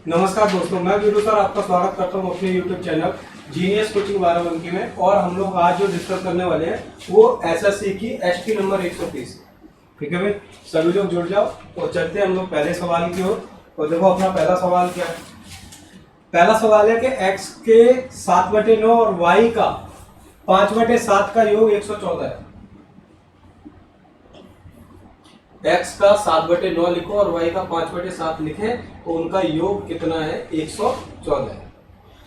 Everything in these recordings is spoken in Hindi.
नमस्कार दोस्तों, मैं वीरू सर आपका स्वागत करता हूं अपने YouTube channel genius coaching Barabanki में। और हम लोग आज जो डिस्कस करने वाले हैं वो एसएससी की एसटी नंबर 130। ठीक है भाई, सभी लोग जुड़ जाओ और चलते हैं हम लोग पहले सवाल की ओर। और देखो अपना पहला सवाल क्या है। पहला सवाल है कि x के 7/9 और y का 5/7 का योग 114 है। x का 7/9 लिखो और y का 5/7 लिखे तो उनका योग कितना है? 114 है।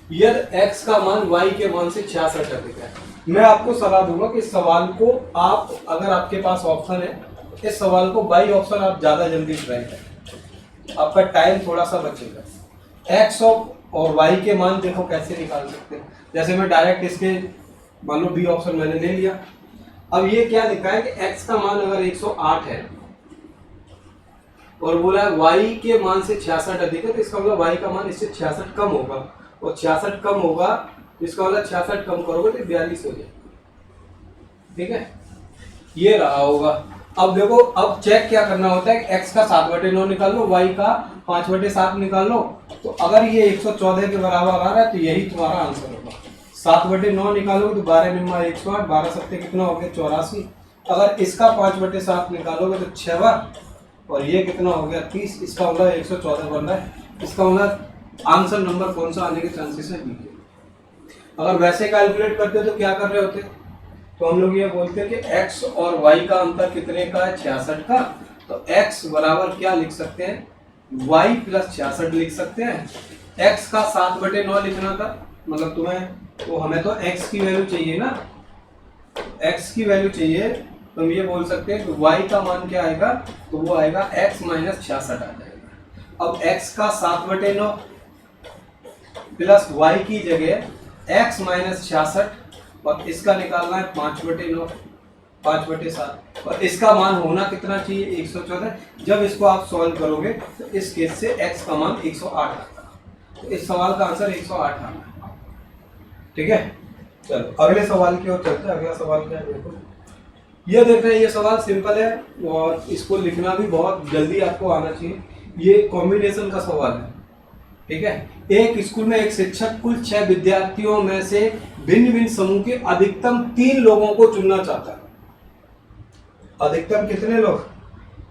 यदि x का मान y के मान से 66 अधिक है। मैं आपको सलाह दूंगा कि इस सवाल को आप, अगर आपके पास ऑप्शन है, इस सवाल को बाई ऑप्शन आप ज्यादा जल्दी ट्राई करें, आपका टाइम थोड़ा सा बचेगा। x और y के मान देखो कैसे निकाल सकते हैं। जैसे मैं डायरेक्ट इसके मान लो बी ऑप्शन मैंने ले लिया। अब ये क्या लिखा है कि x का मान अगर 108 है और बोला है y के मान से 66 अधिक है, तो इसका मतलब y का मान इससे 66 कम होगा, और 66 कम होगा तो इसका मतलब 66 कम करोगे तो 42 हो जाए। ठीक है, ये रहा होगा। अब देखो, अब चेक क्या करना होता है कि x का 7/9 निकाल लो, y का 5/7 निकाल लो। तो अगर ये 114 के बराबर आ रहा है तो यही तुम्हारा आंसर होगा। 7/9 निकालोगे तो 12 निम्मा 108, 12 सत्ते कितना हो गया? 84। अगर इसका 5/7 निकालोगे तो 6 बार, और ये कितना हो गया? 30। इसका मतलब 114 बन रहा है। इसका मतलब आंसर नंबर कौन सा आने के चांसेस है? बी। अगर वैसे कैलकुलेट करते तो क्या कर रहे होते? तो हम लोग ये बोलते हैं कि x और y का अंतर कितने का है? 66 का। तो x बराबर क्या लिख सकते हैं? y + 66 लिख सकते हैं। x का 7/9 लिखना था, मतलब तुम्हें, तो हमें तो x की वैल्यू चाहिए ना, x की वैल्यू चाहिए। तो हम ये बोल सकते हैं कि y का मान क्या आएगा? तो वो आएगा x - 66 आ जाएगा। अब x का 7/9 प्लस y की जगह x - 66, और इसका निकालना है 5/9, 5/7, और इसका मान होना कितना चाहिए? 114। जब इसको आप सॉल्व करोगे तो इस केस से x का मान 108 आता है। तो इस सवाल का आंसर 108 आना है। ठीक है, चलो अगले सवाल की ओर चलते हैं। अगला सवाल क्या है? देखो, ये देख रहे हैं, ये सवाल सिंपल है और इसको लिखना भी बहुत जल्दी आपको आना चाहिए। ये कॉम्बिनेशन का सवाल है। ठीक है, एक स्कूल में एक शिक्षक कुल 6 विद्यार्थियों में से भिन्न भिन्न समूह के अधिकतम 3 लोगों को चुनना चाहता है। अधिकतम कितने लोग?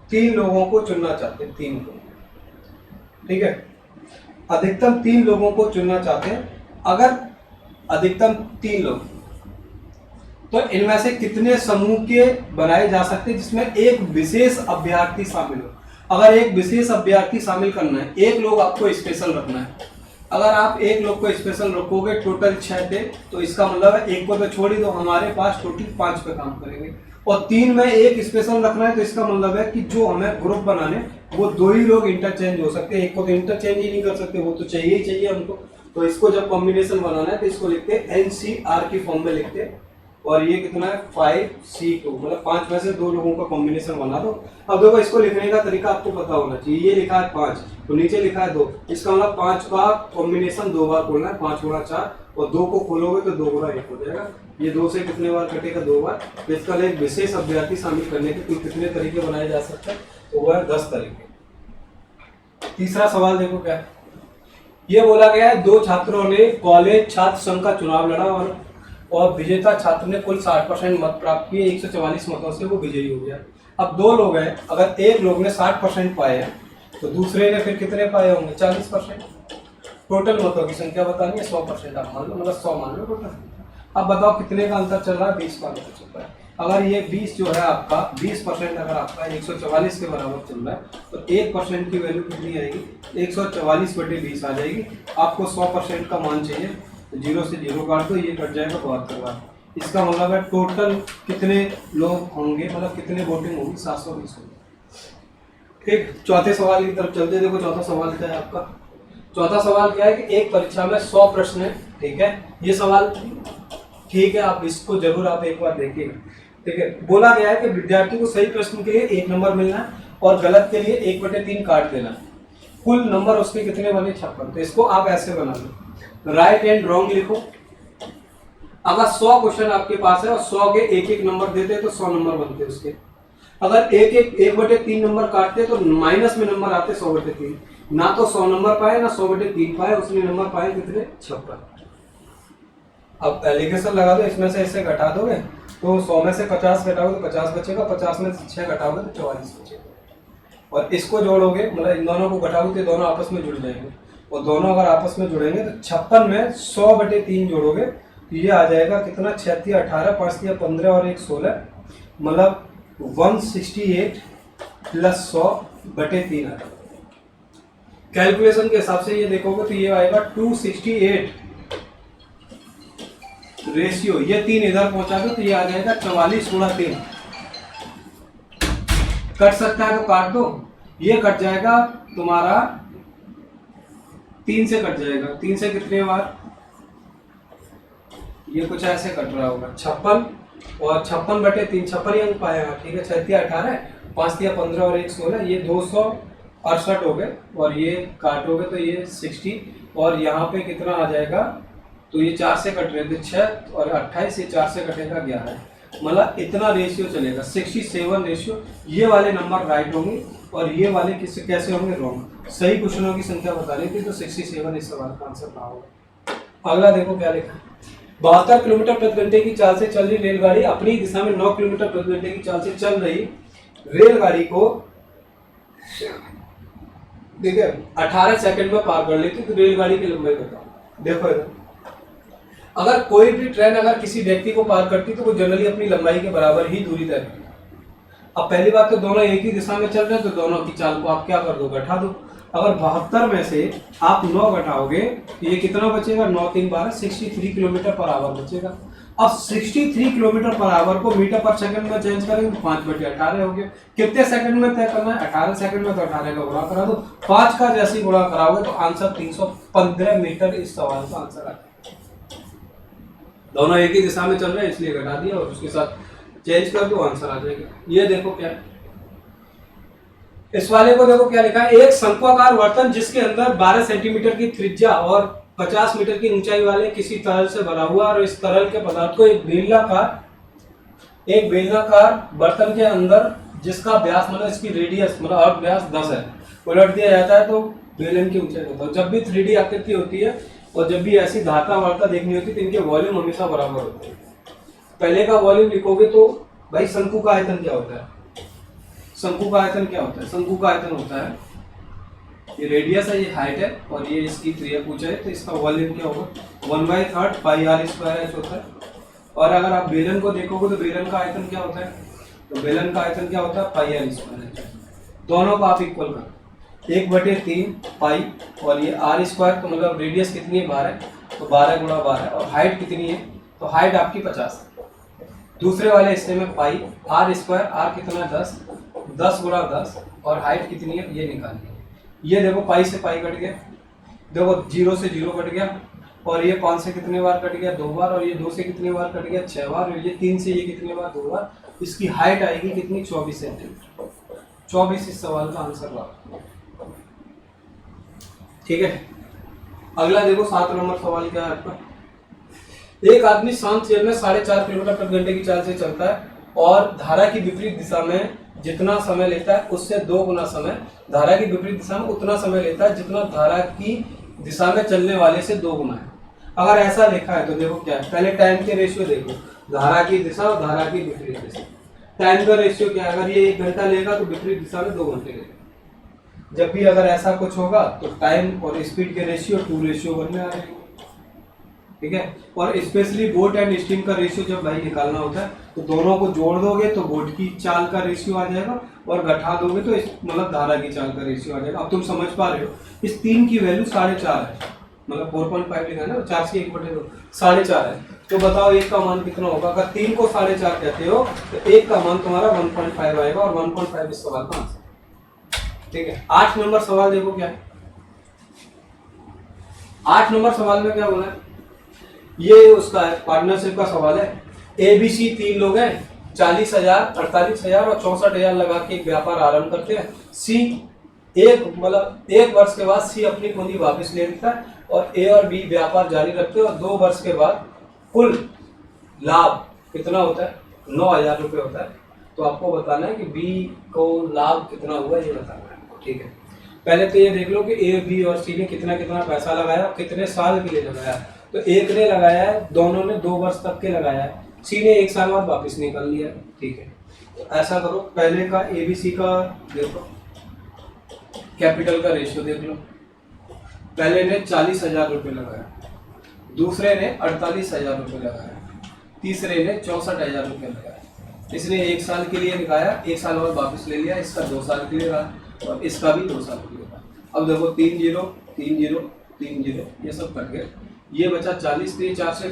3 लोगों को चुनना चाहते हैं, 3 को। ठीक है, अधिकतम 3 लोगों को चुनना चाहते हैं। अगर अधिकतम 3 लोग, तो इनमें से कितने समूह के बनाए जा सकते हैं जिसमें एक विशेष अभ्यर्थी शामिल हो? अगर एक विशेष अभ्यर्थी शामिल करना है, एक लोग आपको स्पेशल रखना है। अगर आप एक लोग को स्पेशल रखोगे, टोटल 6 थे, तो इसका मतलब है एक को तो छोड़ ही दो, हमारे पास टोटल 5 पे काम करेंगे। और 3 में एक स्पेशल रखना है, तो इसका मतलब है कि जो हमें ग्रुप बनाने, वो 2 ही लोग इंटरचेंज हो सकते हैं। एक को तो इंटरचेंज ही नहीं कर सकते, वो तो चाहिए ही चाहिए हमको। तो इसको जब कॉम्बिनेशन बनाना है तो इसको लिखते हैं NCR की फॉर्म में लिखते हैं। और ये कितना है? 5C2, मतलब 5 में से 2 लोगों का कॉम्बिनेशन बना दो। अब देखो, इसको लिखने का तरीका आपको पता होना चाहिए। ये लिखा है 5, तो नीचे लिखा है 2, इसका मतलब 5 का कॉम्बिनेशन 2 बार खोलना है, 5 गुणा 4, और 2 को खोलोगे तो 2 गुणा 1 हो जाएगा। ये 2 से कितने बार कटेगा? 2 बार। तो इसका एक विशेष अभ्यर्थी शामिल करने के कुल कितने तरीके बनाए जा सकते हैं? तो वह है 10 तरीके। तीसरा सवाल देखो क्या है। ये बोला गया है, 2 छात्रों ने कॉलेज छात्र संघ का चुनाव लड़ा और विजेता छात्र ने कुल 60% मत प्राप्त किए, 144 मतों से वो विजयी हो गया। अब 2 लोग हैं, अगर एक लोग ने 60% पाए हैं तो दूसरे ने फिर कितने पाए होंगे? 40%। टोटल मतों की संख्या बतानी है, 100% आप मान लो, मतलब 100 मान लो टोटल। अब बताओ कितने का अंतर चल रहा है? 20 का अंतर चल रहा है। अगर ये 20 जो है आपका 20% अगर आपका 144 के बराबर चल रहा है, तो 1% की वैल्यू कितनी आएगी? 144/20 आ जाएगी। आपको 100% का मान चाहिए, 0 से 0 काट दो, ये कट जाएगा 72 बार। इसका मतलब है टोटल कितने लोग होंगे, मतलब कितने वोटिंग होगी? 720 होगी। ठीक, चौथे सवाल की तरफ चलते। देखो चौथा सवाल क्या है आपका। चौथा सवाल क्या है कि एक परीक्षा में 100 प्रश्न है। ठीक है, ये सवाल ठीक है, आप इसको जरूर आप एक बार देखिएगा। ठीक है, बोला गया है कि विद्यार्थी को सही प्रश्न के लिए 1 नंबर मिलना है और गलत के लिए 1/3 काट देना है। कुल नंबर उसके कितने बने? 56। तो इसको आप ऐसे बना लो, राइट एंड रॉन्ग लिखो। अगर 100 क्वेश्चन आपके पास है और 100 के एक एक नंबर देते हैं तो 100 नंबर बनते हैं उसके। अगर एक बटे 3 नंबर काटते तो माइनस में नंबर आते 100 बटे 3, ना तो 100 नंबर पाए ना 100 बटे 3 पाए, उसने नंबर पाए कितने 56। अब एलिगेशन लगा दो, इसमें से इससे घटा दोगे तो 100 में से 50 घटाओगे तो 50 बचेगा, 50 में से 6 घटाओगे तो 44 बचेगा। और इसको जोड़ोगे मतलब इन दोनों को घटाओगे तो दोनों आपस में जुड़ जाएंगे, और दोनों अगर आपस में जुड़ेंगे तो 56 में 100 बटे 3 जोड़ोगे तो ये आ जाएगा कितना 36 18 5 15 और 1 16, मतलब 168 प्लस 100 बटे 3 आ जाएगा। कैलकुलेशन के हिसाब से ये देखोगे तो ये आएगा 268 रेशियो, ये 3 इधर पहुंचा दो तो ये आ जाएगा 44 गुणा 3। कट सकता है तो काट दो, ये कट जाएगा तुम्हारा 3 से कट जाएगा, 3 से कितने बार, ये कुछ ऐसे कट रहा होगा 56 और 56 बटे 3, 56 ही अंक पाएगा, ठीक है। 36 18 5 15 और 1 16, ये 268 हो गए, और ये काटोगे तो ये 60, और यहाँ पे कितना आ जाएगा, तो ये 4 से कट रहे थे 6 और 28, ये 4 से कटेगा 11, मतलब इतना रेशियो चलेगा 67 रेशियो। ये वाले नंबर राइट होंगे और ये वाले किससे कैसे होंगे रॉन्ग। सही क्वेश्चनों की संख्या बता रही थी तो 67 इस सवाल का आंसर ना होगा। अगला देखो क्या लिखा है, 72 किलोमीटर प्रति घंटे की चाल से चल रही रेलगाड़ी अपनी दिशा में 9 किलोमीटर प्रति घंटे की चाल से चल रही रेलगाड़ी को देखिए 18 सेकंड में पार कर लेती तो रेलगाड़ी की लंबाई बताओ। देखो इधर, अगर कोई भी ट्रेन अगर किसी व्यक्ति को पार करती तो वो जनरली अपनी लंबाई के बराबर ही दूरी तय करती। अब पहली बात तो दोनों एक ही दिशा में चल रहे हैं तो दोनों की चाल को आप क्या कर दो, घटा दो। अगर 72 में से आप 9 घटाओगे तो ये कितना बचेगा, 9 3 12 63 किलोमीटर पर आवर बचेगा। अब 63 किलोमीटर पर आवर को मीटर पर सेकंड में चेंज करेंगे तो 5 बटे 18 हो गया। कितने सेकंड में तय करना है, 18 सेकंड में, तो 18 का गुणा करा दो, 5 का जैसे ही गुणा कराओगे तो आंसर 315 मीटर इस सवाल का आंसर आएगा। दोनों एक ही दिशा में चल रहे हैं इसलिए घटा दिया और उसके साथ चेंज कर दो, आंसर आ जाएगा। ये देखो क्या है, इस वाले को देखो क्या लिखा है, एक शंक्वाकार बर्तन जिसके अंदर 12 सेंटीमीटर की त्रिज्या और 50 मीटर की ऊंचाई वाले किसी तरल से भरा हुआ, और इस तरल के पदार्थ को एक बेलनाकार बर्तन के अंदर जिसका व्यास मतलब इसकी रेडियस मतलब अर्ध व्यास 10 है उलट दिया जाता है तो बेलन की ऊंचाई होता है। जब भी 3D आकृति होती है और जब भी ऐसी धाता वार्ता देखनी होती है तो इनके वॉल्यूम हमेशा बराबर होते हैं। पहले का वॉल्यूम लिखोगे तो भाई शंकु का आयतन क्या होता है, शंकु का आयतन क्या होता है, शंकु का आयतन होता है, ये रेडियस है, ये हाइट है और ये इसकी ऊंचाई है, तो इसका वॉल्यूम क्या होगा 1/3 पाई r स्क्वायर h होता है। और अगर आप बेलन को देखोगे तो बेलन का आयतन क्या होता है, तो बेलन का आयतन क्या होता है पाई r स्क्वायर h। दोनों को आप इक्वल कर 1/3 पाई और ये r स्क्वायर, तो मतलब रेडियस कितनी है 12, तो 12 गुणा 12, और हाइट कितनी है, तो हाइट आपकी 50 है। दूसरे वाले हिस्से में पाई r स्क्वायर, r कितना 10 गुणा 10, और हाइट कितनी है ये निकालिए। ये देखो पाई से पाई कट गया, देखो 0 से 0 कट गया, और ये 5 से कितने बार कट गया 2 बार, और ये 2 से कितने बार कट गया 6 बार, और ये 3 से ये कितने बार 2 बार। इसकी हाइट आएगी कितनी 24 सेंटीमीटर। 24 इस सवाल का आंसर रहा, ठीक है। अगला देखो 7 नंबर सवाल क्या है आपका, एक आदमी शांत जेल में 4.5 किलोमीटर प्रति घंटे की चाल से चलता है और धारा की विपरीत दिशा में जितना समय लेता है उससे 2 गुना समय धारा की विपरीत दिशा में उतना समय लेता है जितना धारा की दिशा में चलने वाले से 2 गुना है। अगर ऐसा लिखा है तो देखो क्या है, पहले टाइम के रेशियो देखो, धारा की दिशा और धारा की विपरीत दिशा। टाइम का रेशियो क्या है, अगर ये 1 घंटा लेगा तो विपरीत दिशा में 2 घंटे लेगा। जब भी अगर ऐसा कुछ होगा तो टाइम और स्पीड के रेशियो 2 बनने आ जाएंगे, ठीक है। और स्पेशली बोट एंड स्टीम का रेशियो जब भाई निकालना होता है तो दोनों को जोड़ दोगे तो बोट की चाल का रेशियो आ जाएगा, और घटा दोगे तो मतलब धारा की चाल का रेशियो आ जाएगा। अब तुम समझ पा रहे हो, इस 3 की वैल्यू 4.5 है, मतलब 4.5 लिखा है ना, 4 से 1/2 4.5 है। तो बताओ 1 का मान कितना होगा, अगर 3 को 4.5 कहते हो तो 1 का मान तुम्हारा 1.5 आएगा, और 1.5 इस सवाल का आंसर, ठीक है। 8 नंबर सवाल देखो क्या है, 8 नंबर सवाल में क्या बोला है, ये उसका है पार्टनरशिप का सवाल है। ABC 3 लोग हैं, 40,000 48,000 और 64,000 लगा के एक व्यापार आरंभ करते हैं। C एक वर्ष के बाद C अपनी पूंजी वापस ले लेता है और A और B व्यापार जारी रखते हैं, और 2 वर्ष के बाद कुल लाभ कितना होता है 9,000 रुपये होता है। तो आपको बताना है कि बी को लाभ कितना हुआ ये बताना है आपको, ठीक है। पहले तो ये देख लो कि ए, बी और सी ने कितना कितना पैसा लगाया और कितने साल के लिए लगाया। तो एक ने लगाया है, दोनों ने 2 वर्ष तक के लगाया है, सी ने 1 साल बाद वापस निकाल लिया है, ठीक है। तो ऐसा करो, पहले का ABC का देखो, कैपिटल का रेशियो देख लो। पहले ने 40,000 रुपये लगाया, दूसरे ने 48,000 रुपये लगाया, तीसरे ने 64,000 रुपये लगाया। इसने 1 साल के लिए निकाला, 1 साल बाद वापस ले लिया, इसका 2 साल के लिए रहा और इसका भी 2 साल के लिए रहा। अब देखो 3 0 3 0 3 0 ये सब कट गए, ये बचा 40। तो ये 8 से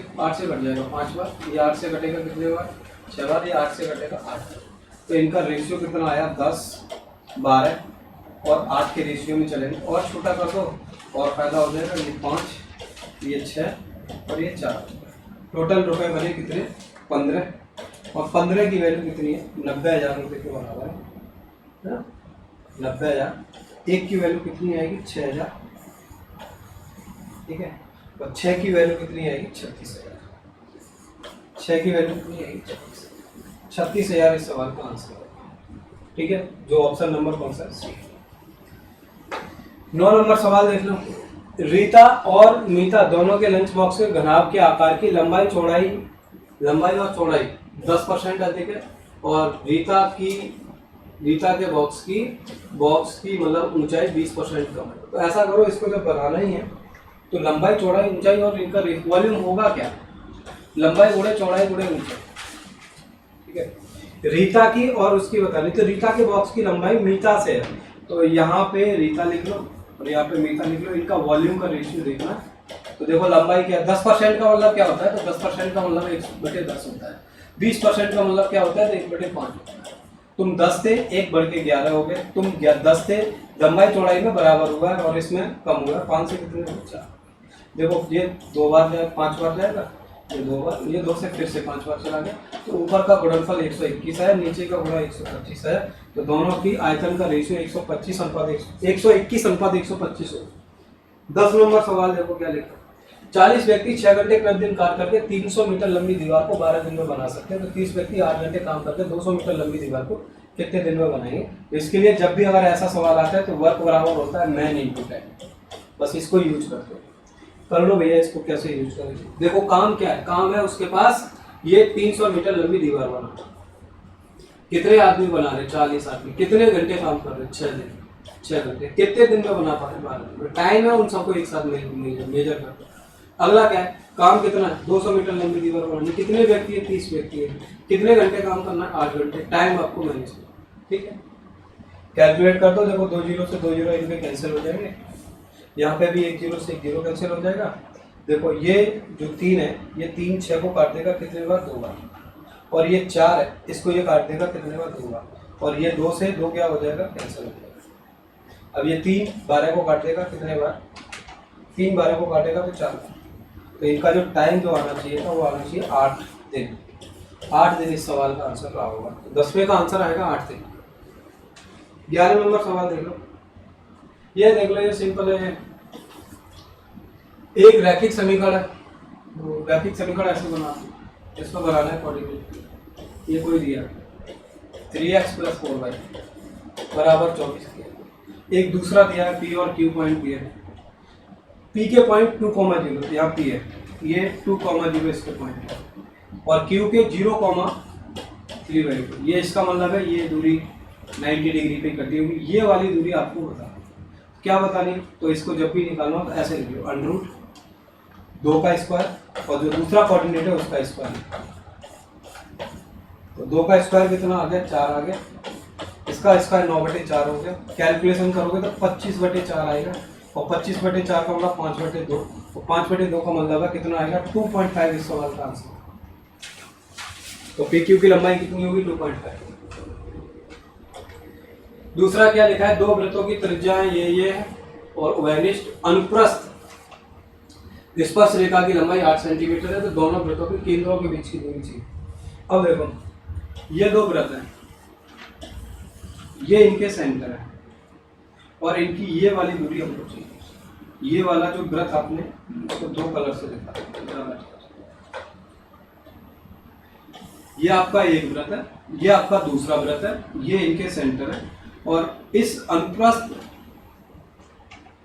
कट जाएगा 5 बार, ये 8 से कटेगा कितने बार, 6 बार, ये 8 से कटेगा 8 बार। तो इनका रेशियो कितना आया, 10 12 और 8 के रेशियो में चलेंगे। और छोटा कर दो और फायदा हो जाएगा, ये 5 ये 6 और ये 4। टोटल रुपए बने कितने, 15। और 15 की वैल्यू कितनी है, 90,000 रुपये के बराबर है ना, 90,000। 1 की वैल्यू कितनी आएगी, 6,000, ठीक है। और 6 की वैल्यू कितनी आएगी, 36,000। 6 की वैल्यू कितनी आएगी, 36,000 इस सवाल का आंसर है, ठीक है। जो ऑप्शन नंबर कौन सा है, 9 नंबर सवाल देख लो। रीता और मीता दोनों के लंच बॉक्स के घनाभ के आकार की लंबाई और चौड़ाई 10% अधिक है और रीता के बॉक्स की मतलब ऊंचाई 20% कम है। तो ऐसा करो, इसको जब बनाना ही है तो लंबाई चौड़ाई ऊंचाई और इनका वॉल्यूम होगा क्या, लंबाई गुणे चौड़ाई गुणे ऊंचाई, ठीक है। रीता की और उसकी बतानी, तो रीता के बॉक्स की लंबाई मीता से है, तो यहाँ पे रीता लिख लो और यहाँ पे मीता लिख लो। इनका वॉल्यूम का रेशियो देखना, तो देखो लंबाई क्या, 10% का मतलब क्या होता है, तो 10% का मतलब 1/10 होता है। 20% का मतलब क्या होता है, तो 1/5 होता है। तुम 10 थे, 1/11 हो गए, तुम 10 थे, लंबाई चौड़ाई में बराबर हुआ है और इसमें कम हुआ है, 5 से कितने 4। देखो ये 2 बार जाए 5 बार जाएगा, ये 2 बार, ये 2 से फिर से 5 बार चला गया। तो ऊपर का गुणनफल 121 है, नीचे का गुणा 125 है, तो दोनों की आयतन का रेशियो 121 अनुपात 125 हो। 10 नंबर सवाल देखो क्या लिखा, 40 व्यक्ति 6 घंटे प्रतिदिन कार्य करके 300 मीटर लंबी दीवार को 12 दिन में बना सकते हैं। तो 30 व्यक्ति 8 घंटे काम करके 200 मीटर लंबी दीवार को कितने दिन में बनाएंगे। तो इसके लिए जब भी अगर ऐसा सवाल आता है तो वर्क बराबर होता है मैन इनटू टाइम, बस इसको यूज करते हैं। कर लो भैया, इसको कैसे यूज करेंगे। देखो काम क्या है, काम है उसके पास ये 300 मीटर लंबी दीवार बनाना। कितने आदमी बना रहे, 40 आदमी, कितने घंटे काम कर रहे, 6 घंटे। कितने दिन में बना पा रहे, 12 दिन में। टाइम है उन सबको एक साथ मेजर करते। अगला क्या है, काम कितना है, 200 मीटर लंबी दीवार बनानी। कितने व्यक्ति है, 30 व्यक्ति है। कितने घंटे काम करना है, 8 घंटे। टाइम आपको मैनेज करना, ठीक है। कैलकुलेट कर दो, देखो 2 0 से 2 0 इनके कैंसिल हो जाएंगे, यहाँ पे भी 1 0 से 1 0 कैंसिल हो जाएगा। देखो ये जो 3 है, ये 3 6 को काट देगा कितने बार, 2 बार। और ये 4 है, इसको ये काट देगा कितने बार, 2 बार। और ये 2 से 2 क्या हो जाएगा, कैंसिल हो जाएगा। अब ये 3 12 को काट देगा कितने बार, 3 12 को काटेगा तो 4 बार। तो इनका जो टाइम जो आना चाहिए था वो आना चाहिए 8 दिन। 8 दिन इस सवाल का आंसर रहा होगा। तो 10वें का आंसर आएगा 8 दिन। 11 नंबर सवाल देख लो, ये देख लो, ये सिंपल है। एक रैखिक समीकरण है, रैखिक समीकरण ऐसे बना, इसको बनाना है अकॉर्डिंगली। ये कोई दिया 3x + 4y बराबर 24। एक दूसरा दिया है P और Q पॉइंट दिया है। P के पॉइंट 2,0, यहाँ P है, ये 2,0 इसके पॉइंट है और Q के 0,3, ये इसका मतलब है ये दूरी 90 डिग्री पे कटी होगी। ये वाली दूरी आपको बताना, क्या बतानी, तो इसको जब भी निकालना हो तो ऐसे लिख लो, √2 का स्क्वायर और जो दूसरा कोऑर्डिनेट है उसका स्क्वायर। तो 2 का स्क्वायर कितना आ गया, 4 आ गया। इसका स्क्वायर 9/4 हो गया। कैलकुलेशन करोगे तो 25/4 आएगा और 25/4 का मतलब 5/2 और 5/2 का मतलब है कितना आएगा, 2.5 इस सवाल का आंसर। तो PQ की लंबाई कितनी होगी, 2.5। दूसरा क्या लिखा है, 2 वृत्तों की त्रिज्याएं ये है और उभयनिष्ठ अनुप्रस्थ स्पर्श रेखा की लंबाई 8 सेंटीमीटर है। तो दोनों वृत्तों के केंद्रों के बीच की दूरी चाहिए। अब देखो ये 2 वृत्त हैं, ये इनके सेंटर है और इनकी ये वाली दूरी हमको चाहिए। ये वाला जो वृत्त आपने उसको 2 कलर से लिखा, ये आपका एक वृत्त है, ये आपका दूसरा वृत्त है, ये इनके सेंटर है, और इस अनुप्रस्थ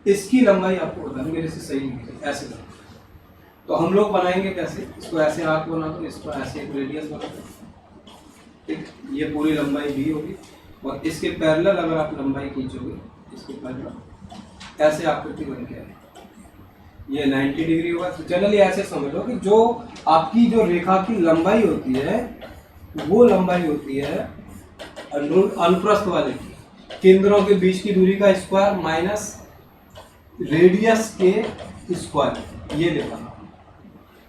इसकी लंबाई आपको बताना, मेरे से सही नहीं है, ऐसे करना। तो हम लोग बनाएंगे कैसे, इसको ऐसे आर्क बना दो, इसको ऐसे एक रेडियस बना दो, ठीक, ये पूरी लंबाई भी होगी, और इसके पैरेलल अगर आप लंबाई खींचोगे, इसके पैरेलल ऐसे आकृति बन के आएगी, ये 90 डिग्री होगा। तो जनरली ऐसे समझ लो कि जो आपकी जो रेखा की लंबाई होती है वो लंबाई होती है अनुप्रस्थ वाले की, केंद्रों के बीच की दूरी का स्क्वायर माइनस रेडियस के स्क्वायर, ये देखा।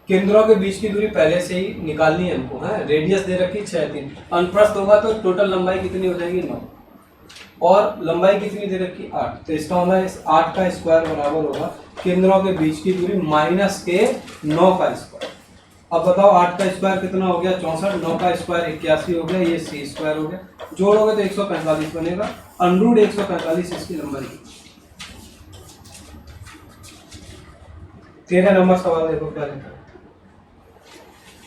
केंद्रों के बीच की दूरी पहले से ही निकालनी है हमको, है रेडियस दे रखी 6 3, अनुप्रस्थ होगा तो टोटल लंबाई कितनी हो जाएगी 9, और लंबाई कितनी दे रखी 8, तो इसका मतलब इस 8 का स्क्वायर बराबर होगा केंद्रों के बीच की दूरी माइनस के 9 का स्क्वायर। अब बताओ 8 का स्क्वायर कितना हो गया 64, 9 का स्क्वायर 81 हो गया, ये सी स्क्वायर हो गया, जोड़ोगे तो 145 बनेगा, अंडरूट 145 इसकी लंबाई। 13 नंबर सवाल देखो क्या लिखा है।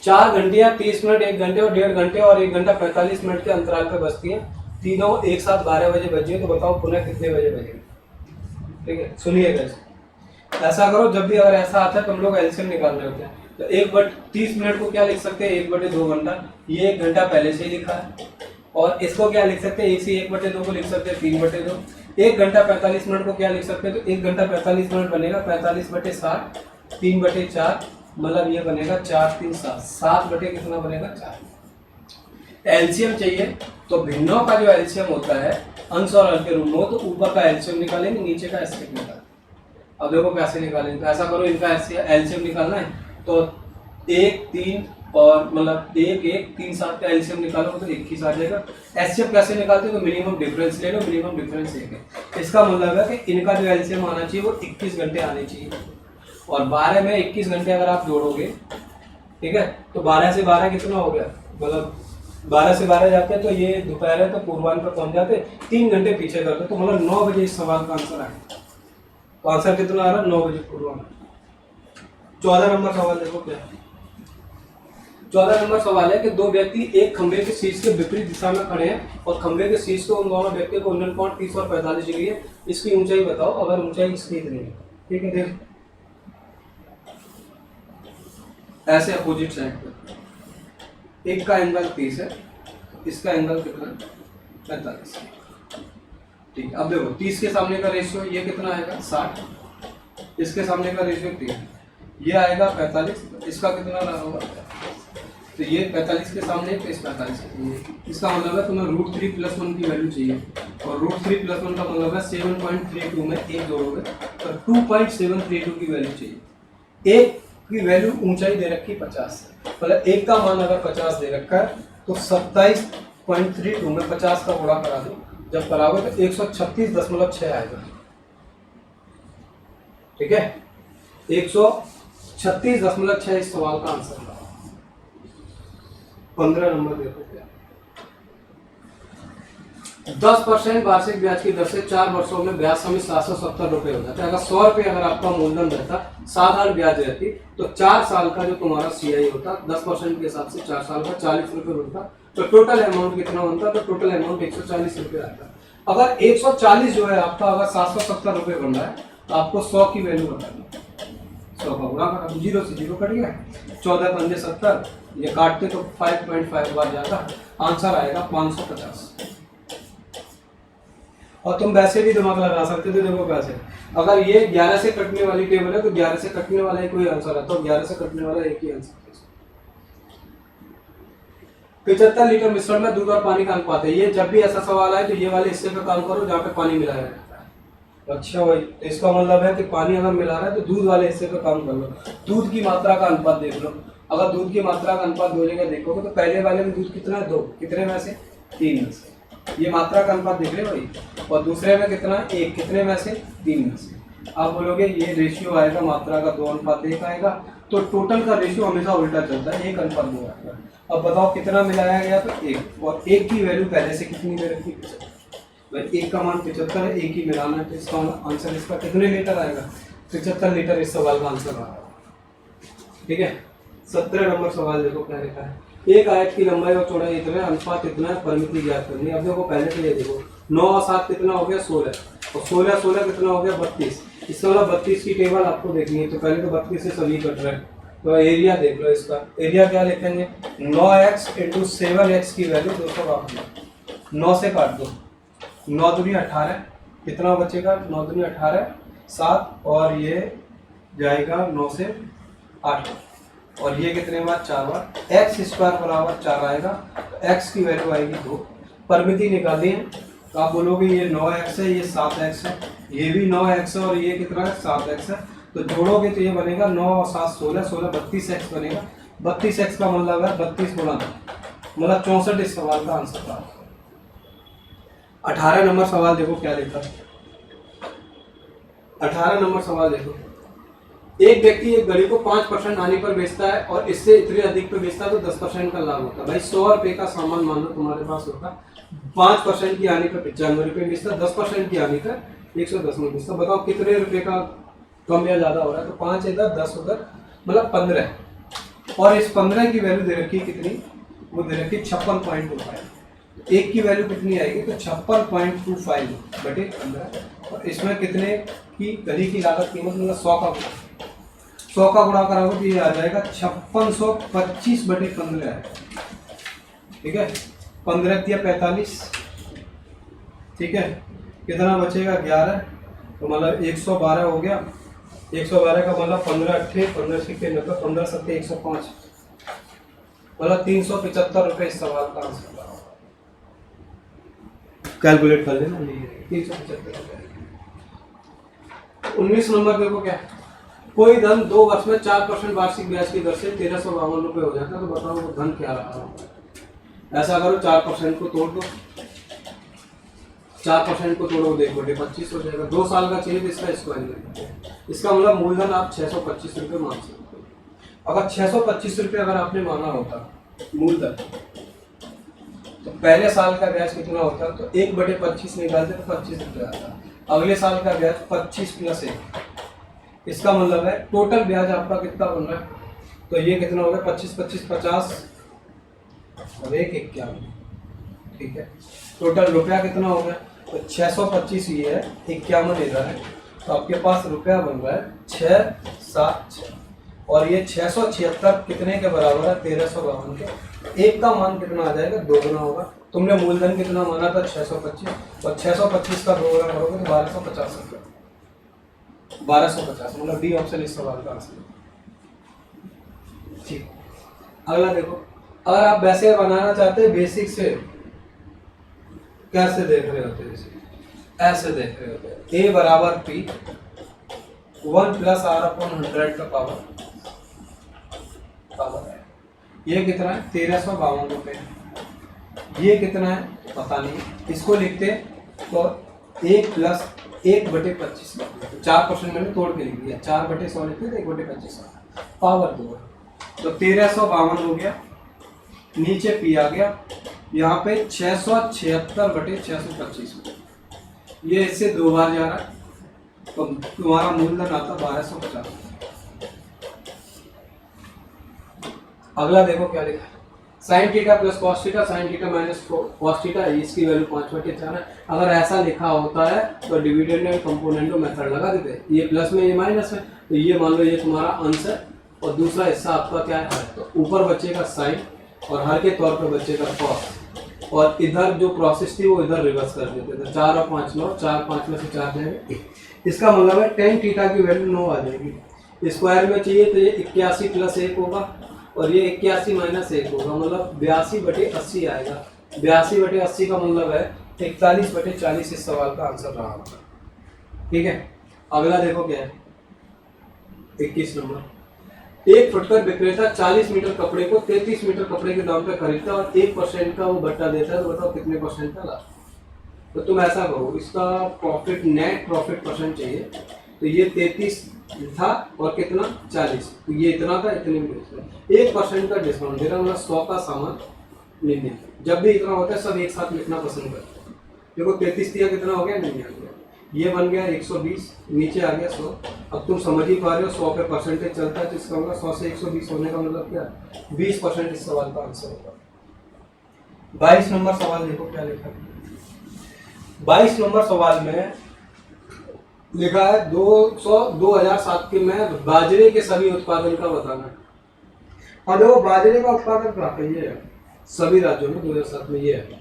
4 घंटियां 30 मिनट, 1 घंटे और 1.5 घंटे और 1 घंटा 45 मिनट के अंतराल पर बजती हैं, तीनों एक साथ 12 बजे बजी है, तो बताओ पुनः कितने बजे बजेगी। ठीक है, सुनिएगा ऐसा करो, जब भी अगर ऐसा आता है तो हम लोग एलसीएम निकाल रहे होते हैं, तो 1/30 मिनट को क्या लिख सकते हैं 1/2 घंटा, ये 1 घंटा पहले से ही लिखा है, और इसको क्या लिख सकते हैं 1/2 को लिख सकते हैं 3/2, 1 घंटा 45 मिनट को क्या लिख सकते हैं, तो 1 घंटा 45 मिनट बनेगा 45/60, 3/4, मतलब ये बनेगा 4 3 7, 7 बटे कितना बनेगा 4। एलसीएम चाहिए तो भिन्नों का जो एलसीएम होता है अंश और हर के रूप में हो, तो ऊपर का एलसीएम निकालेंगे, नीचे का एस्टेट निकालेंगे। अब देखो कैसे निकालेंगे, तो ऐसा करो, इनका एलसीएम निकालना है तो 1 3 और मतलब 1 1 3 7 का एलसीएम निकालोगे तो 21 आ जाएगा। एचसीएफ कैसे निकालते हैं, तो मिनिमम डिफरेंस ले लो, मिनिमम डिफरेंस 1 है, इसका मतलब है कि इनका जो एलसीएम आना चाहिए वो 21 घंटे आने चाहिए, और 12 में 21 घंटे अगर आप जोड़ोगे, ठीक है, तो 12 से 12 कितना हो गया, मतलब 12 से 12 जाते हैं तो ये दोपहर है तो पूर्वान्ह पर पहुंच जाते, 3 घंटे पीछे करते, तो मतलब 9 बजे इस सवाल का आंसर आएगा। तो आंसर कितना आ रहा है 9 बजे पूर्वान्ह। 14 नंबर सवाल देखो क्या है। 14 नंबर सवाल है कि दो व्यक्ति एक खंबे के शीर्ष के विपरीत दिशा में खड़े हैं और खंबे के शीर्ष को उन दोनों व्यक्तियों को उन्नयन कोण 30 और 45 डिग्री है, इसकी ऊंचाई बताओ, अगर ऊंचाई इसकी इतनी है, ठीक है, देख ऐसे अपोजिट साइड पर एक का एंगल 30 है, इसका एंगल कितना है 45, ठीक है। अब देखो 30 के सामने का रेशियो ये कितना आएगा 60, इसके सामने का रेशियो 3, ये आएगा 45, इसका कितना रहा होगा, तो ये 45 के सामने तो इस 45 के, इसका मतलब है तुम्हें √3 + 1 की वैल्यू चाहिए, और √3 + 1 का मतलब है 7.32 में एक जोड़ोगे तो 2.732 की वैल्यू चाहिए। एक की वैल्यू ऊंचाई दे रखी 50, मतलब एक का मान अगर 50 दे रखा है तो 27.32 में 50 का गुणा करा दो, जब कराओगे तो 136.6 आएगा, ठीक है, 136.6 इस सवाल का आंसर है। 15 नंबर देखो क्या, 10% वार्षिक ब्याज की दर से 4 वर्षों में ब्याज समेत 770 रुपए हो जाता है। अगर 100 रुपए अगर आपका मूलधन रहता, साधारण ब्याज रहती, तो 4 साल का जो तुम्हारा सीआई होता 10% के हिसाब से 4 साल का 40 रुपए बनता, तो टोटल अमाउंट कितना बनता, तो टोटल अमाउंट 140 रुपए आता। अगर 140 जो है आपका अगर 770 रुपए बन रहा है, तो आपको 100 की वैल्यू बतानी, 100 का गुणा करा, 0 से 0 कट गया, 14 पंजे 70, ये काटते तो 5.5 बार जाता, आंसर आएगा 550। और तुम वैसे भी दिमाग लगा सकते थे, देखो कैसे, अगर ये 11 से कटने वाली टेबल है तो 11 से कटने वाला ही कोई आंसर है, तो 11 से कटने वाला एक ही आंसर है। 75 लीटर मिश्रण में दूध और पानी का अनुपात है, ये जब भी ऐसा सवाल आए तो ये वाले हिस्से पे काम करो जहाँ पे पानी मिलाया जाता है। अच्छा भाई, इसका मतलब है कि पानी अगर मिला रहा है तो दूध वाले हिस्से पे काम कर लो, दूध की मात्रा का अनुपात देख लो, अगर दूध की मात्रा का अनुपात 2 जगह देखोगे तो पहले वाले में दूध कितना है 2, कितने में से 3 में से, ये मात्रा का अनुपात देख रहे हो भाई, और दूसरे में कितना 1, कितने में से 3 में से। आप बोलोगे ये रेशियो आएगा मात्रा का 2:1 आएगा, तो टोटल का रेशियो हमेशा उल्टा चलता है, 1:2 आएगा। अब बताओ कितना मिलाया गया, तो 1, और 1 की वैल्यू पहले से कितनी दे रखी, 75, 1 का मान 75 है, 1 ही मिलाना है, तो इसका आंसर इसका कितने लीटर आएगा 75 लीटर इस सवाल का आंसर आ रहा है, ठीक है। 17 नंबर सवाल देखो क्या लिखा है। एक आयत की लंबाई और चौड़ाई इतना है, अनुपात इतना है, परिमिति ज्ञात करनी है। अब देखो पहले तो ये देखो 9 और 7 कितना हो गया 16, और 16 16 कितना हो गया 32। इससे मतलब 32 की टेबल आपको देखनी है, तो पहले तो 32 से सभी कट रहे हैं, तो एरिया देख लो इसका। एरिया क्या लिखेंगे, 9x इंटू 7x की वैल्यू 252। 9 से काट दो, 9 दूनी 18, कितना बचेगा 9 दूनी 18 7, और ये जाएगा 9 से 8, और ये कितने बार 4 बार, एक्स स्क्वायर बराबर 4 आएगा, तो एक्स की वैल्यू आएगी 2। परिमिति निकालनी है, तो आप बोलोगे ये 9x है, ये 7x है, ये भी 9x है, और ये कितना है 7x है, तो जोड़ोगे तो ये बनेगा 9 और 7 16, 16 32x बनेगा। 32x का मतलब है 32 गुणा 9, मतलब 64। इस सवाल का आंसर था। 18 नंबर सवाल देखो क्या लिखा है। 18 नंबर सवाल देखो, एक व्यक्ति एक घड़ी को 5% आने पर बेचता है और इससे इतने अधिक पे बेचता है तो 10% का लाभ होता है। भाई 100 रुपए का सामान मान लो तुम्हारे पास होता, 5% की आने पर 95 रुपये बेचता, 10% की आने पर 110 में बेचता। बताओ कितने रुपए का कम या ज्यादा हो रहा है, तो 5 इधर 10 उधर, मतलब 15। और इस 15 की वैल्यू दे रखी कितनी, वो दे रखी 56.25। एक की वैल्यू कितनी आएगी, तो 56.25 बटे 15, और इसमें कितने की घड़ी की लागत कीमत, मतलब 100 का 100 का गुणा कराओगे तो ये आ जाएगा 5625 बटे 15 है। ठीक है, 15 दिया 45, ठीक है, कितना बचेगा 11, तो मतलब 112 हो गया। 112 का मतलब 15 अट्ठे 15 सिक्के 90, 15 सत्ते 105, मतलब 375 रुपये इस सवाल का आंसर। कैलकुलेट कर लेना, 375 रुपये। 19 नंबर देखो क्या, कोई धन 2 वर्ष में 4% वार्षिक ब्याज की दर से 1352 रुपये हो जाता है, तो बताओ वो धन क्या रहा। ऐसा करो 4% को तोड़ दो, 4% को तोड़ो, देखो 25 हो जाएगा। 2 साल का चाहिए तो इसका स्क्वायर, इसका मतलब मूलधन आप 625 रुपये मान सकते हो। अगर 625 रुपये अगर आपने माना होता मूलधन, तो पहले साल का ब्याज कितना होता, तो 1/25 निकालते तो 25 रुपये आता। अगले साल का ब्याज 25 + 1, इसका मतलब है टोटल ब्याज आपका कितना बन रहा है, तो ये कितना होगा 25 25 50 और 1 51। ठीक है, टोटल रुपया कितना हो गया, तो 625 ये है, 51 इधर है, तो आपके पास रुपया बन रहा है 676, और ये 676 कितने के बराबर है 1352 के। एक का मान कितना आ जाएगा, 2 गुना होगा। तुमने मूलधन कितना माना था 625, और 625 का 2 गुना करोगे तो 1250 रुपये, 1250, मतलब डी ऑप्शन इस सवाल का आंसर। ठीक, अगला देखो, अगर आप वैसे बनाना चाहते हैं बेसिक से, कैसे देख रहे होते हैं, ऐसे देख रहे होते हैं, a बराबर p 1 + r/100 का पावर है। ये कितना है 1352 रुपये। ये कितना है पता नहीं, इसको लिखते तो 1 + 1/25, 4% मैंने तोड़ के लिख दिया, 4/100 लिखते तो 1/25 पावर 2, तो 1352 हो गया। नीचे पी आ गया, यहाँ पे 676/625, ये इससे 2 बार जा रहा है, तो तुम्हारा मूलधन आता 1250। अगला देखो क्या लिखा है, sin theta + cos theta sin theta - cos theta, इसकी वैल्यू 5/4 है। अगर ऐसा लिखा होता है तो डिविडेंड एंड कंपोनेंट मेथड लगा देते हैं, ये प्लस में ये माइनस है, तो ये मान लो ये तुम्हारा अंश है, और दूसरा हिस्सा आपका क्या है, तो ऊपर बचेगा साइन, और हर के तौर पे बचेगा कॉस, और इधर जो प्रोसेस थी वो इधर रिवर्स कर देते थे, 4 और 5 9, 4 5 में से 4 जाएंगे। इसका मतलब है tan थीटा की वैल्यू 9 आ जाएगी। स्क्वायर में चाहिए तो ये 81 + 1 होगा, और ये 81 - 1 होगा, मतलब 82/80 आएगा। 82/80 का मतलब है 41/40 इस सवाल का आंसर रहा होगा। ठीक है, अगला देखो क्या है 21 नंबर, एक फुटकर विक्रेता 40 मीटर कपड़े को 33 मीटर कपड़े के दाम पे खरीदता है और 1% का वो बट्टा देता है, तो बताओ कितने % का लाभ। तो तुम ऐसा करो, इसका प्रॉफिट नेट प्रॉफिट % चाहिए, तो ये 33 था और कितना 40, तो ये इतना था, इतने में 1% का डिस्काउंट दे रहा, मतलब 100 का सामान लेने। जब भी इतना होता है सब एक साथ लिखना पसंद करते हैं। देखो 33 दिया कितना हो गया, नहीं आ गया, ये बन गया 120, नीचे आ गया 100। अब तुम समझ ही पा रहे हो 100 पे परसेंटेज चलता है तो इसका होगा 100 से 120 होने का मतलब क्या, 20% इस सवाल का आंसर होगा। 22 नंबर सवाल देखो क्या लिखा है। 22 नंबर सवाल में लिखा है 2007 के में बाजरे के सभी उत्पादन का बताना। और देखो बाजरे का उत्पादन कहाँ पे, ये है सभी राज्यों में 2007 में, ये है।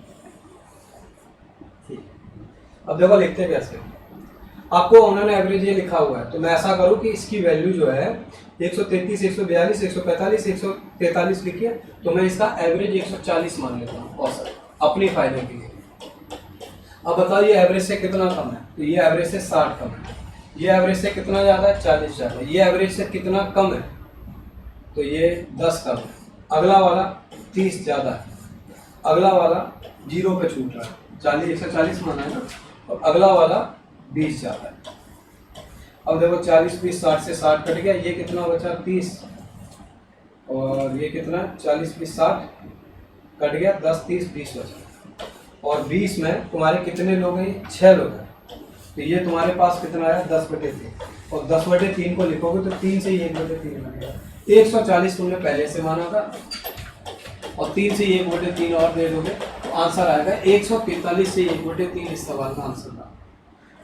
अब देखो लिखते कैसे, आपको उन्होंने एवरेज ये लिखा हुआ है, तो मैं ऐसा करूं कि इसकी वैल्यू जो है 133, 142, 145, 143 लिखी है, तो मैं इसका एवरेज 140 मान लेता हूँ औसत अपने फायदे के लिए। अब बताओ ये एवरेज से कितना कम है, तो ये एवरेज से 60 कम है। ये एवरेज से कितना ज़्यादा है, 40 ज़्यादा है। ये एवरेज से कितना कम है, तो ये 10 कम है। अगला वाला 30 ज़्यादा है। अगला वाला 0 पे छूट रहा है, 40 140 माना है ना। और अगला वाला 20 ज़्यादा है। अब देखो 40 20 60 से 60 कट गया, ये कितना बचा 30, और ये कितना 40 20 60 कट गया, 10 30 20 बचा। और 20 में तुम्हारे कितने लोग हैं, 6 लोग हैं, तो ये तुम्हारे पास कितना आया 10/3। और 10/3 को लिखोगे तो 3 से 1/3 बनेगा। 140 तुमने पहले से माना था और 3 से 1/3 और दे दोगे तो आंसर आएगा 143 से 1/3। इस सवाल का आंसर था।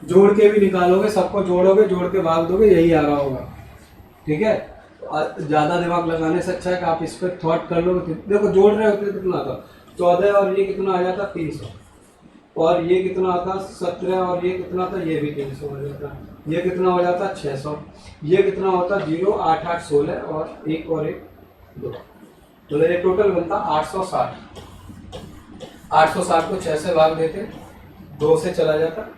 जोड़ के भी निकालोगे, सबको जोड़ोगे, जोड़ के भाग दोगे, यही आ रहा होगा। ठीक है, ज़्यादा दिमाग लगाने से अच्छा है कि आप इस पर थॉट कर लो। देखो जोड़ रहे होते तो कितना था 14, और ये कितना आ जाता 300, और ये कितना आता 17, और ये कितना था, ये भी 300 हो जाता। ये कितना हो जाता 600, ये कितना होता 0 8 8 16, और 1 और 1 2, तो ये टोटल बनता 860। 860 को 6 से भाग देते, 2 से चला जाता,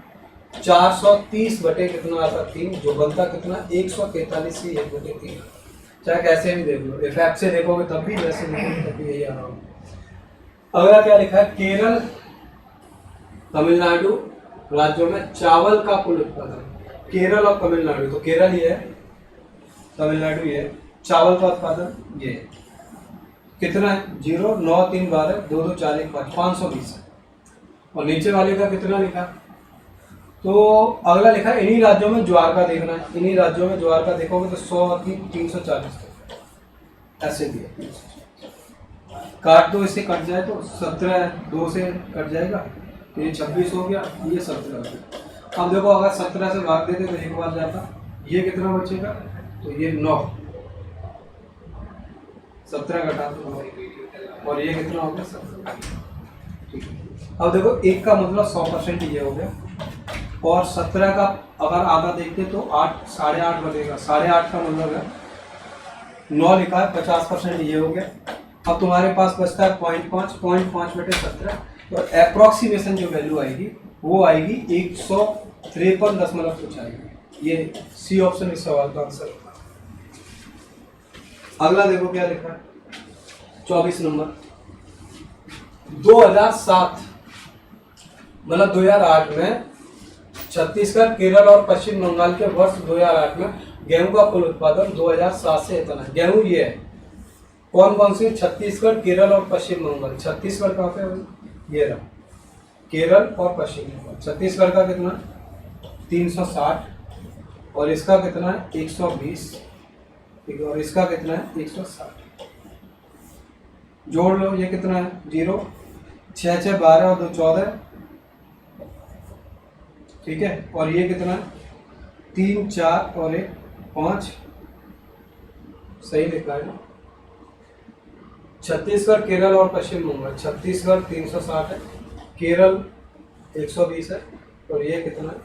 430 बटे कितना आता 3, जो बनता कितना 143 से 1/3। चाहे कैसे भी देख लो, इफेक्ट से देखोगे तब भी, वैसे देखोगे तब भी यही आ रहा होगा। अगला क्या लिखा है, केरल तमिलनाडु राज्यों में चावल का कुल उत्पादन। केरल और तमिलनाडु, तो केरल ये है, तमिलनाडु ये है। चावल का उत्पादन ये है, कितना है 0 9 3 12 2 2 4 1 5 520 है। और नीचे वाले का कितना लिखा, तो अगला लिखा है इन्हीं राज्यों में ज्वार का देखना है। इन्हीं राज्यों में ज्वार का देखोगे तो 100 और 340 ऐसे भी है। काट दो, इससे कट जाए तो 17 है, 2 से कट जाएगा तो ये 26 हो गया, ये 17 हो गया। अब देखो अगर 17 से भाग देते तो एक बार जाता, ये कितना बचेगा, तो ये 9, 17 घटा दो 9, और ये कितना हो गया 17। ठीक है, अब देखो 1 का मतलब 100% ये हो गया, और 17 का अगर आधा देखते तो 8 8.5 बनेगा। 8.5 का मतलब है 9 लिखा है, 50% ये हो गया। अब तुम्हारे पास बचता है 0.5 बटे 17, तो अप्रोक्सीमेशन जो वैल्यू आएगी वो आएगी 153 दशमलव कुछ आएगी। ये सी ऑप्शन इस सवाल का आंसर होगा। अगला देखो क्या लिखा है 24 नंबर। 2007 मतलब 2008 में छत्तीसगढ़, केरल और पश्चिम बंगाल के वर्ष 2008 में गेहूं का कुल उत्पादन 2007 से इतना है। गेहूं ये है, कौन कौन सी, छत्तीसगढ़, केरल और पश्चिम बंगाल। छत्तीसगढ़ कहाँ पे है, ये रहा, केरल और पश्चिम बंगाल। छत्तीसगढ़ का कितना 360, और इसका कितना है 120, और इसका कितना है 160। जोड़ लो, ये कितना है 0 6 6 12 और 2 14, ठीक है, और ये कितना है 3 4 और 1 5, सही लिखा है ना। छत्तीसगढ़, केरल और पश्चिम बंगाल। छत्तीसगढ़ 360 है, केरल 120 है, और ये कितना है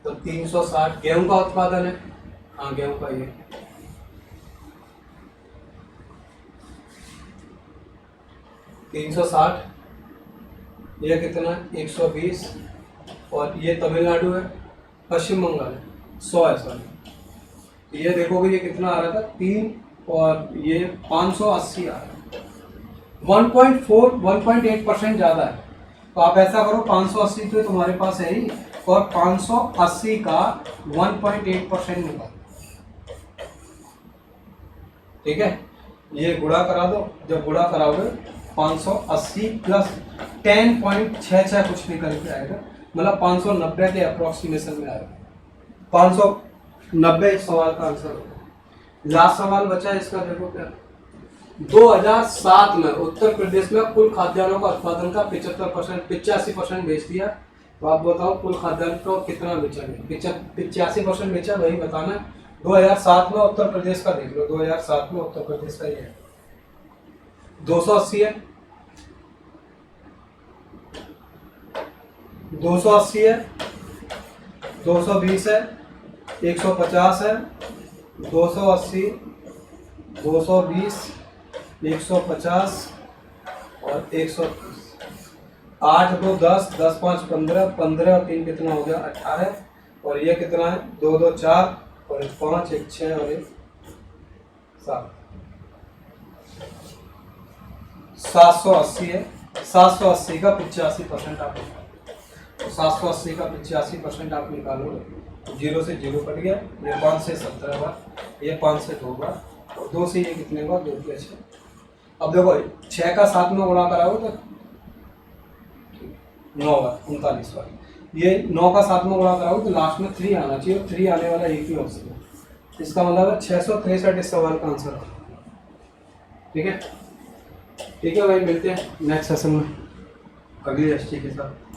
तो 360। गेहूं का उत्पादन है, हाँ गेहूं का ये 360, ये कितना है 120, और ये तमिलनाडु है, पश्चिम बंगाल है 100 है सॉरी। ये देखोगे ये कितना आ रहा था 3, और ये 580 आ रहा है, 1.8% ज़्यादा है। तो आप ऐसा करो 580 तो तुम्हारे पास है ही, और 580 का 1.8% निकालो। ठीक है, ये गुणा करा दो, जब गुणा कराओगे 580 प्लस 10.66 कुछ निकल के आएगा, मतलब 590 के अप्रोक्सीमेशन में आएगा। 590 इस सवाल का आंसर होगा। लास्ट सवाल बचा है इसका, देखो क्या 2007 में उत्तर प्रदेश में कुल खाद्यान्नों का उत्पादन का 85% 85% बेच दिया, तो आप बताओ कुल खाद्यान्न को कितना बेचा गया? 85% बेचा, वही बताना। 2007 में उत्तर प्रदेश का देख लो, 2007 में उत्तर प्रदेश का ये है 280 है, 280 है, 220 है, 150 है, 280, 220, 150 और 130। 8 2 10, 10 5 15, 15 और 3 कितना हो गया? 18। और ये कितना है? 2 2 4 और 1 5, 1 6 और 1 7। 780 है। 780 का 85% आप निकालो, 780 का 85% आप निकालोगे, 0 से 0 कट गया, ये 5 से 17 बार, ये 5 से 2 बार, और 2 से ये कितने बार? 2 के 6। अब देखो 6 का 7 में गुणा कराओगे तो 9 बार, 39 बार। ये 9 का 7 में गुणा कराओगे तो लास्ट में 3 आना चाहिए, 3 आने वाला एक ही ऑप्शन है, इसका मतलब है 663 इस सवाल का आंसर है। ठीक है, ठीक है भाई, मिलते हैं नेक्स्ट सेशन में अगली हिस्ट्री के साथ।